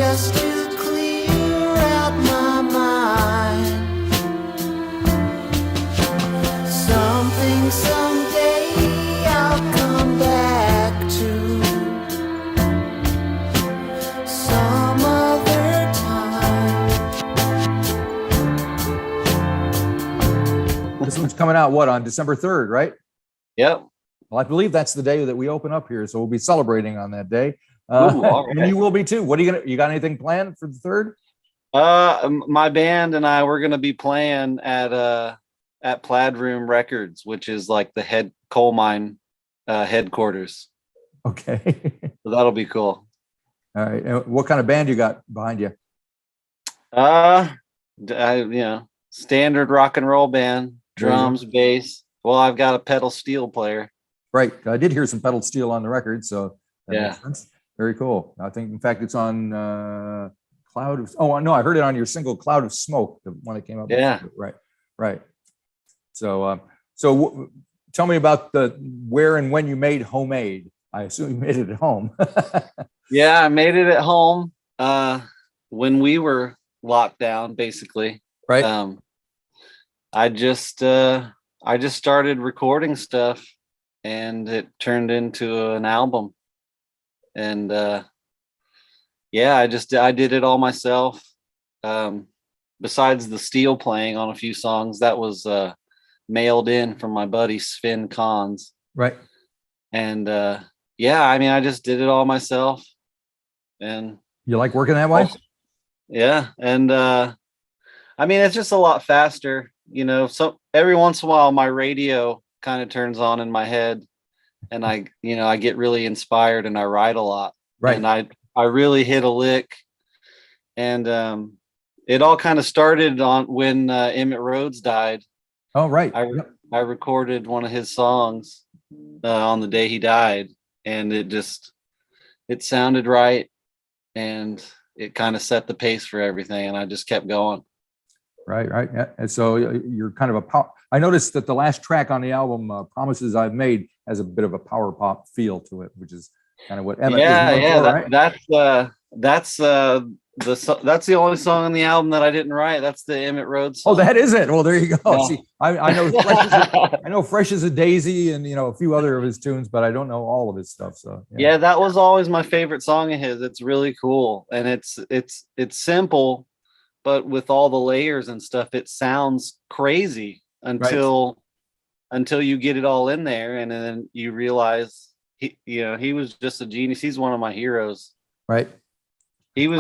just to clear out my mind. Something someday I'll come back to. Some other time. This one's coming out, what, on December 3rd, right? Yep. Well, I believe that's the day that we open up here, so we'll be celebrating on that day. Ooh, all right. And you will be too. What are you got anything planned for the 3rd? My band and I, we're going to be playing at Plaid Room Records, which is like the head coal mine headquarters. Okay. So that'll be cool. All right. And what kind of band you got behind you? Standard rock and roll band, drums, bass. Well, I've got a pedal steel player. Right. I did hear some pedal steel on the record, so that makes sense. Very cool. I think, in fact, it's on Cloud of. Oh no, I heard it on your single "Cloud of Smoke," the one that came up. Yeah. Right. So, tell me about where and when you made Homemade. I assume you made it at home. Yeah, I made it at home when we were locked down, basically. Right. I just started recording stuff, and it turned into an album. And I did it all myself. Besides the steel playing on a few songs, that was mailed in from my buddy Sven Cons. Right. And I just did it all myself. And you like working that way? Yeah. And it's just a lot faster, so every once in a while my radio kind of turns on in my head, and I get really inspired and I write a lot. Right. And I really hit a lick, and it all kind of started on when Emmett Rhodes died. Oh, right. I recorded one of his songs on the day he died, and it sounded right, and it kind of set the pace for everything, and I just kept going. Right. Yeah. And so you're kind of I noticed that the last track on the album, Promises I've Made, has a bit of a power pop feel to it, which is kind of what Emmett is known for, right? That's the only song on the album that I didn't write. That's the Emmett Rhodes song. Oh, that is it. Well, there you go. Yeah. See, I know Fresh as a Daisy and a few other of his tunes, but I don't know all of his stuff. So yeah, that was always my favorite song of his. It's really cool, and it's simple, but with all the layers and stuff, it sounds crazy until you get it all in there, and then you realize he was just a genius. He's one of my heroes. Right. He was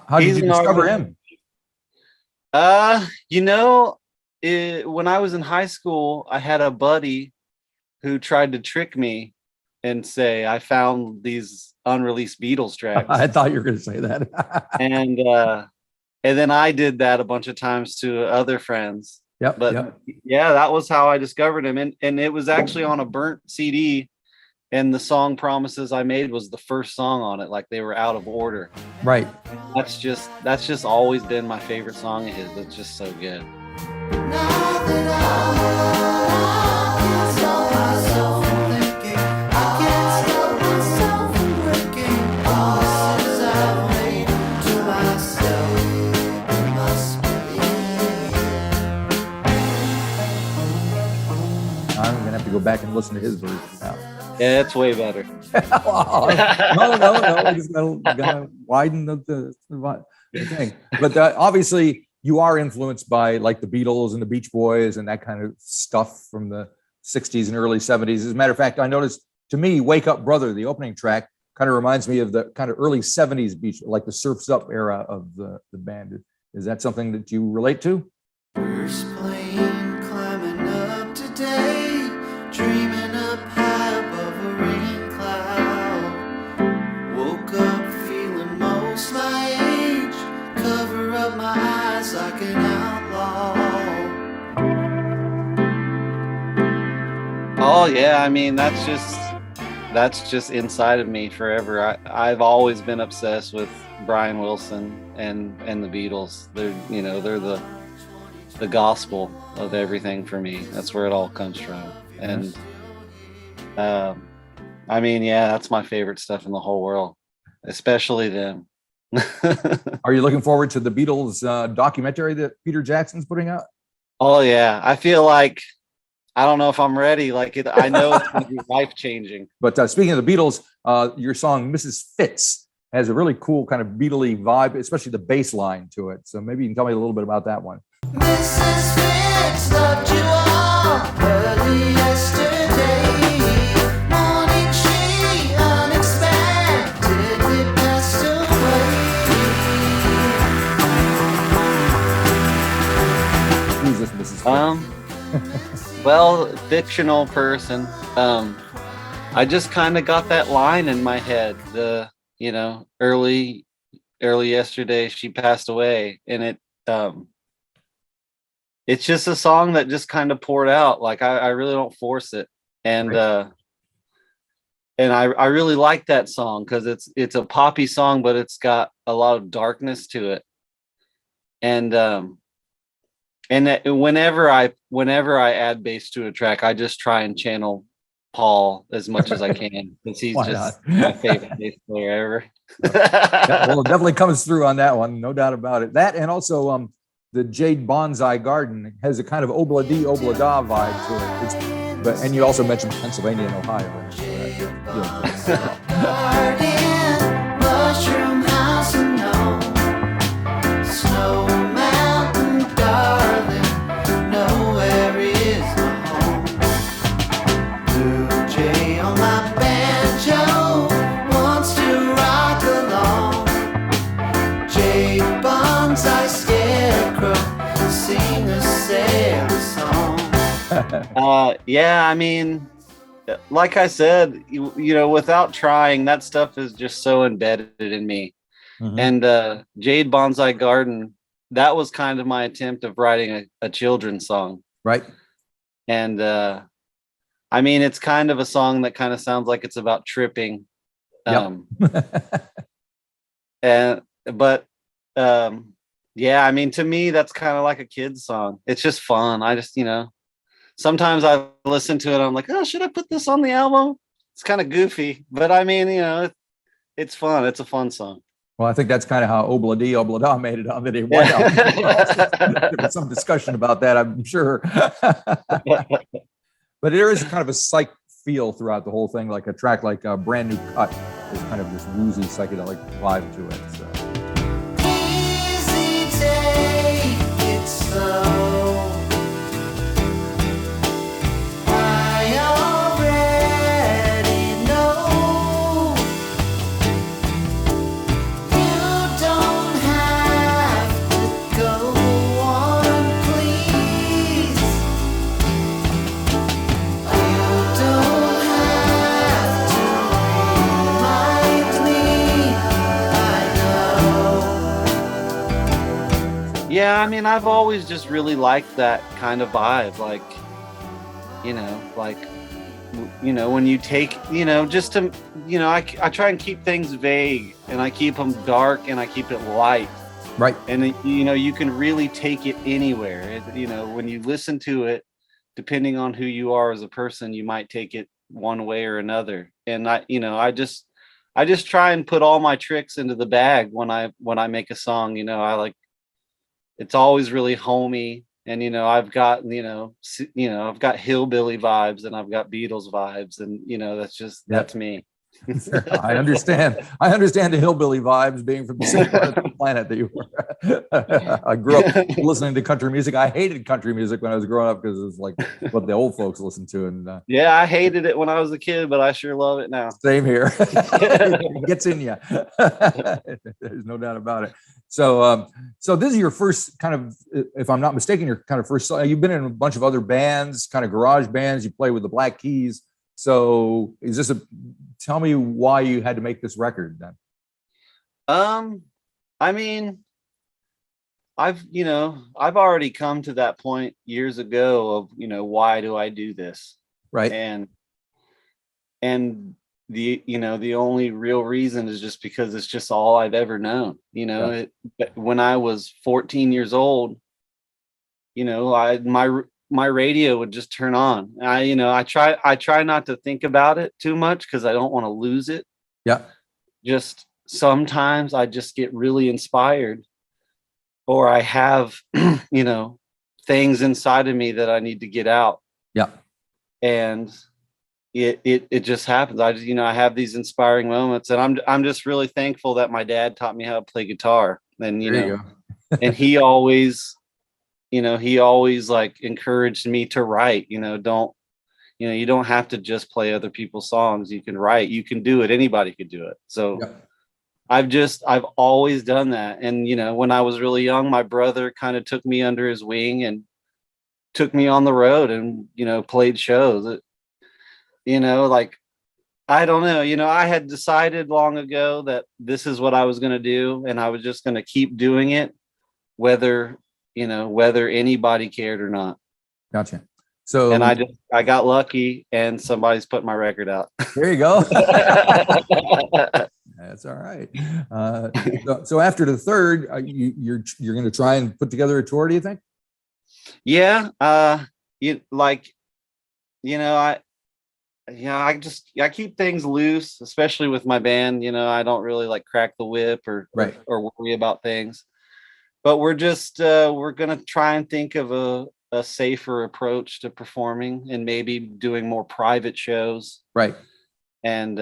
how did you discover him? When I was in high school, I had a buddy who tried to trick me and say I found these unreleased Beatles tracks. I thought you were going to say that. And then I did that a bunch of times to other friends. Yep. But that was how I discovered him. And it was actually on a burnt CD. And the song Promises I Made was the first song on it. Like, they were out of order. Right. That's just always been my favorite song of his. It's just so good. I'm gonna have to go back and listen to his version now. Yeah, it's way better. No. I just gotta widen the thing. But obviously, you are influenced by like the Beatles and the Beach Boys and that kind of stuff from the 60s and early 70s. As a matter of fact, I noticed, to me, Wake Up Brother, the opening track, kind of reminds me of the kind of early 70s Beach, like the Surf's Up era of the band. Is that something that you relate to? First plane climbing up today, dreaming up high above a rain cloud. Woke up feeling most my age, cover up my eyes like an outlaw. Oh yeah, I mean, that's just inside of me forever. I've always been obsessed with Brian Wilson and the Beatles. They're the gospel of everything for me. That's where it all comes from. And I mean, yeah, that's my favorite stuff in the whole world, especially them. Are you looking forward to the Beatles documentary that Peter Jackson's putting out? Oh yeah, I feel like I don't know if I'm ready. Like I know it's going to be life changing. But speaking of the Beatles, your song "Mrs. Fitz" has a really cool kind of Beatle-y vibe, especially the bass line to it. So maybe you can tell me a little bit about that one. Mrs. Fitz loved you all early yesterday. Morning she unexpectedly passed away. Who's this Mrs. Fitz? Well, fictional person. I just kind of got that line in my head. Early yesterday she passed away, and it's just a song that just kind of poured out. Like I really don't force it, and Right. I really like that song because it's a poppy song, but it's got a lot of darkness to it, and whenever I add bass to a track, I just try and channel Paul as much as I can because he's Why just not? my favorite bass player ever. Yeah, well, it definitely comes through on that one, no doubt about it. That and also the Jade Bonsai Garden has a kind of obla-dee, obla-da vibe to it. And you also mentioned Pennsylvania and Ohio. Garden, mushroom house and no snow mountain, darling, nowhere is my home. Blue jay on my banjo wants to rock along. Jade bonsai scarecrow, sing a sailor song. Yeah, I mean, like I said, without trying, that stuff is just so embedded in me. Mhm. And Jade Bonsai Garden, that was kind of my attempt of writing a children's song. Right. And I mean, it's kind of a song that kind of sounds like it's about tripping. Yep. Yeah, I mean, to me, that's kind of like a kid's song. It's just fun. I just, sometimes I listen to it. I'm like, oh, should I put this on the album? It's kind of goofy, but I mean, it's fun. It's a fun song. Well, I think that's kind of how Obla-dee, Obla-da made it on the White Album. There was some discussion about that, I'm sure. But there is kind of a psych feel throughout the whole thing, like a track like Brand New Cut. There's kind of this woozy psychedelic vibe to it. So. Easy, take it slow. I already know you don't have to go on, please. You don't have to remind me. I know. Yeah, I mean, I've always just really liked that kind of vibe. Like, when you take, just to, I try and keep things vague, and I keep them dark, and I keep it light. Right. And, you can really take it anywhere. When you listen to it, depending on who you are as a person, you might take it one way or another. And I just try and put all my tricks into the bag when I make a song. It's always really homey, and I've got I've got hillbilly vibes, and I've got Beatles vibes, and that's me. I understand the hillbilly vibes being from the same part of the planet that you were. I grew up listening to country music. I hated country music when I was growing up because it was like what the old folks listened to. And Yeah, I hated it when I was a kid, but I sure love it now. same here. It gets in you. There's no doubt about it. So this is your first kind of, if I'm not mistaken, your kind of first. You've been in a bunch of other bands, kind of garage bands. You play with the Black Keys. So is this tell me why you had to make this record then? I mean, I've already come to that point years ago of, why do I do this? Right. And the only real reason is just because it's just all I've ever known. When I was 14 years old, my radio would just turn on. I try not to think about it too much because I don't want to lose it. Yeah. Just sometimes I just get really inspired, or I have, things inside of me that I need to get out. Yeah. And it just happens. I have these inspiring moments, and I'm just really thankful that my dad taught me how to play guitar. And, There you go. and he always like encouraged me to write. You don't have to just play other people's songs. You can write, you can do it. Anybody could do it. So Yeah. I've always done that. And, when I was really young, my brother kind of took me under his wing and took me on the road and, played shows. Like, I don't know, I had decided long ago that this is what I was going to do. And I was just going to keep doing it, whether anybody cared or not. Gotcha. So, And I got lucky, and somebody's put my record out. there you go. That's all right. So after the third, you're going to try and put together a tour, do you think? Yeah. I keep things loose, especially with my band. I don't really like crack the whip or worry about things, but we're going to try and think of a safer approach to performing, and maybe doing more private shows. Right. And,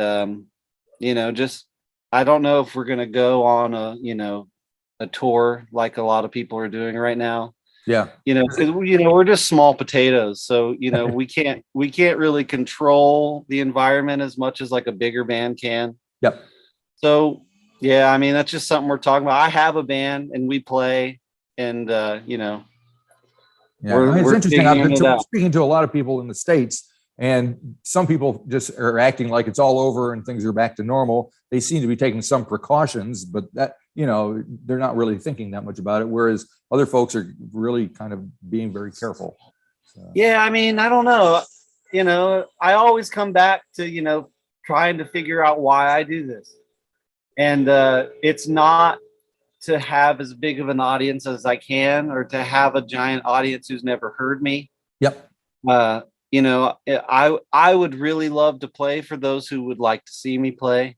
I don't know if we're going to go on a tour like a lot of people are doing right now. Yeah. Because we're just small potatoes. So, we can't really control the environment as much as like a bigger band can. Yep. So, yeah, that's just something we're talking about. I have a band and we play, and, Yeah, it's interesting. I've been speaking to a lot of people in the States, and some people just are acting like it's all over and things are back to normal. They seem to be taking some precautions, but that, they're not really thinking that much about it. Whereas other folks are really kind of being very careful. So. Yeah. I don't know. I always come back to, trying to figure out why I do this. And it's not to have as big of an audience as I can, or to have a giant audience who's never heard me. Yep. I would really love to play for those who would like to see me play.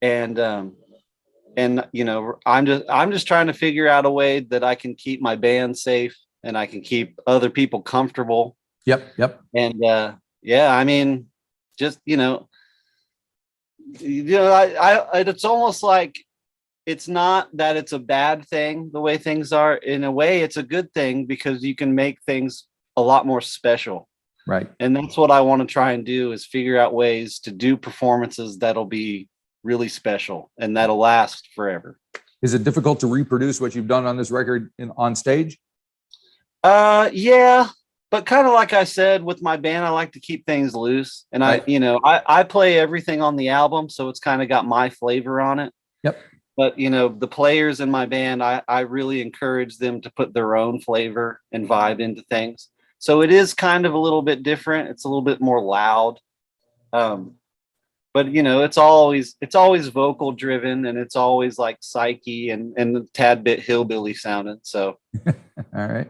And I'm just trying to figure out a way that I can keep my band safe and I can keep other people comfortable. Yep. And just, it's almost like, it's not that it's a bad thing the way things are. In a way, it's a good thing, because you can make things a lot more special. Right. And that's what I want to try and do, is figure out ways to do performances that'll be really special and that'll last forever. Is it difficult to reproduce what you've done on this record on stage? Yeah, but kind of like I said, with my band, I like to keep things loose, and right. I play everything on the album, so it's kind of got my flavor on it. Yep. But, the players in my band, I really encourage them to put their own flavor and vibe into things. So it is kind of a little bit different. It's a little bit more loud. But, it's always vocal driven, and it's always like psyche and a tad bit hillbilly sounding. So. All right.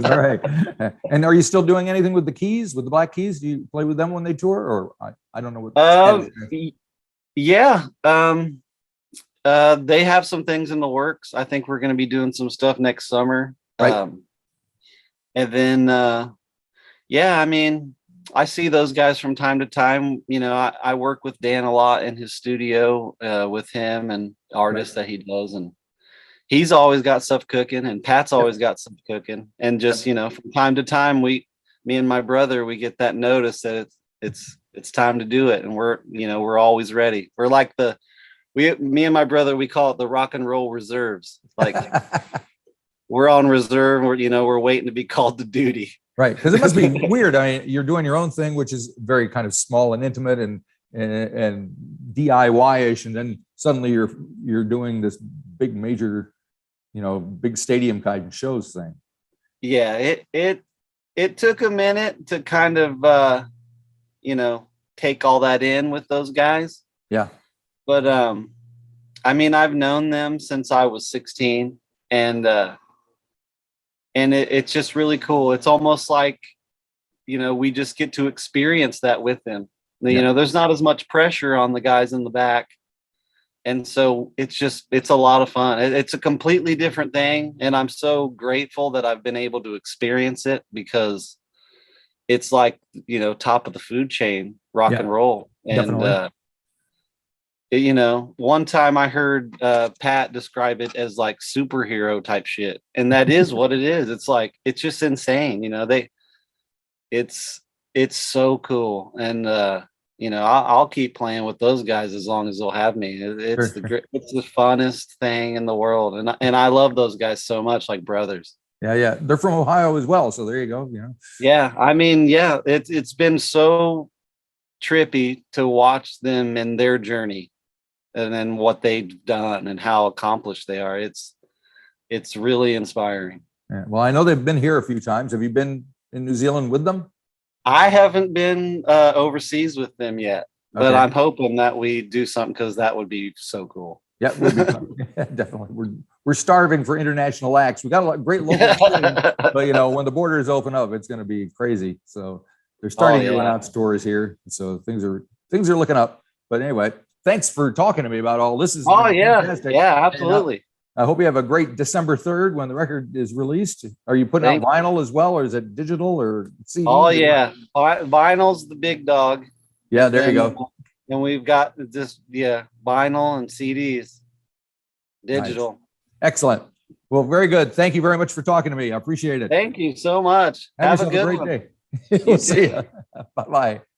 All right. And are you still doing anything with the keys, with the Black Keys? Do you play with them when they tour, or I don't know what? Yeah. They have some things in the works. I think we're going to be doing some stuff next summer. Right. And then, I see those guys from time to time. I work with Dan a lot in his studio, with him and artists that he does. And he's always got stuff cooking, and Pat's always got stuff cooking. And just, from time to time, me and my brother, we get that notice that it's time to do it. And we're always ready. We're like me and my brother, we call it the rock and roll reserves. Like we're on reserve. We're waiting to be called to duty. Right. Because it must be weird. You're doing your own thing, which is very kind of small and intimate and DIY-ish. And then suddenly you're doing this big major, big stadium kind of shows thing. Yeah. It took a minute to kind of, take all that in with those guys. Yeah. But, I've known them since I was 16, and it's just really cool. It's almost like, we just get to experience that with them. There's not as much pressure on the guys in the back. And so it's a lot of fun. It's a completely different thing. And I'm so grateful that I've been able to experience it, because it's like, top of the food chain, rock Yeah, and roll. And, definitely. one time I heard Pat describe it as like superhero type shit. And that is what it is. It's like, it's just insane. It's so cool. And, I'll keep playing with those guys as long as they'll have me. It's Sure. it's the funnest thing in the world. And I love those guys so much, like brothers. Yeah. They're from Ohio as well. So there you go. Yeah. I mean, yeah, it's been so trippy to watch them and their journey, and then what they've done and how accomplished they are. It's really inspiring. Yeah. Well, I know they've been here a few times. Have you been in New Zealand with them? I haven't been overseas with them yet, but Okay. I'm hoping that we do something, because that would be so cool. Yeah, it would be fun. Yeah, definitely. We're starving for international acts. We got a lot great local scene, but when the borders open up, it's going to be crazy. So they're starting to announce tours here. So things are looking up. But anyway, thanks for talking to me about all this. Is fantastic. Yeah, absolutely. I hope you have a great December 3rd when the record is released. Are you putting out vinyl as well, or is it digital or CD? Oh yeah, vinyl's the big dog. Yeah, there you go. And we've got this, vinyl and CDs, digital. Nice. Excellent. Well, very good. Thank you very much for talking to me. I appreciate it. Thank you so much. Have a good great one. day. We'll see you. Bye-bye.